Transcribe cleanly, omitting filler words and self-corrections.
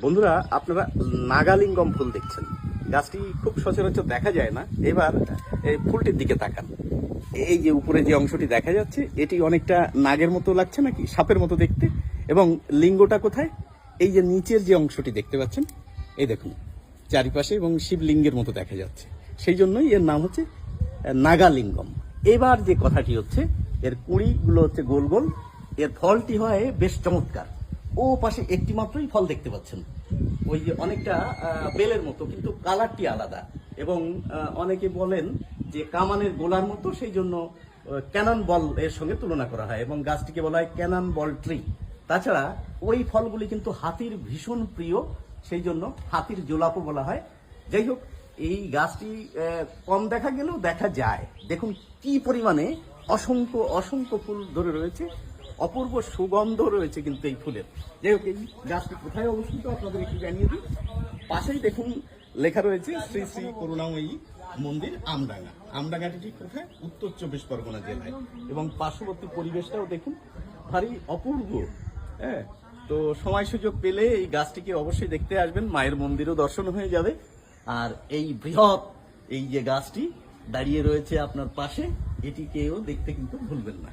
বন্ধুরা, আপনারা নাগালিঙ্গম ফুল দেখছেন। গাছটি খুব সচরাচর দেখা যায় না। এবার এই ফুলটির দিকে তাকান। এই যে উপরে যে অংশটি দেখা যাচ্ছে, এটি অনেকটা নাগের মতো লাগছে নাকি, সাপের মতো দেখতে। এবং লিঙ্গটা কোথায়? এই যে নিচের যে অংশটি দেখতে পাচ্ছেন, এই দেখুন চারিপাশে, এবং শিবলিঙ্গের মতো দেখা যাচ্ছে। সেই জন্যই এর নাম হচ্ছে নাগালিঙ্গম। এবার যে কথাটি হচ্ছে, এর কুঁড়িগুলো হচ্ছে গোল গোল, এর ফলটি হয় বেশ চমৎকার। ও পাশে একটি মাত্রই ফল দেখতে পাচ্ছেন, ওই যে অনেকটা বেলের মতো, কিন্তু কালারটি আলাদা। এবং অনেকে বলেন যে কামানের গোলার মতো, সেই জন্য ক্যানন বল এর সঙ্গে তুলনা করা হয়, এবং গাছটিকে বলা হয় ক্যানন বল ট্রি। তাছাড়া ওই ফলগুলি কিন্তু হাতির ভীষণ প্রিয়, সেই জন্য হাতির জোলাপও বলা হয়। যাই হোক, এই গাছটি কম দেখা গেলেও দেখা যায়। দেখুন কি পরিমাণে অসংখ্য অসংখ্য ফুল ধরে রয়েছে, অপূর্ব সুগন্ধ রয়েছে কিন্তু এই ফুলের। যাই হোক, এই গাছটি কোথায় অবস্থিত আপনাদের একটু জানিয়ে দিই। পাশেই দেখুন লেখা রয়েছে শ্রী শ্রী করুণাময়ী মন্দির আমডাঙ্গা। আমডাঙ্গাটি ঠিক কোথায়? উত্তর 24 পরগনা জেলায়। এবং পার্শ্ববর্তী পরিবেশটাও দেখুন, ভারী অপূর্ব। হ্যাঁ, তো সময় সুযোগ পেলে এই গাছটিকে অবশ্যই দেখতে আসবেন, মায়ের মন্দিরও দর্শন হয়ে যাবে। আর এই বৃহৎ এই যে গাছটি দাঁড়িয়ে রয়েছে আপনার পাশে, এটিকেও দেখতে কিন্তু ভুলবেন না।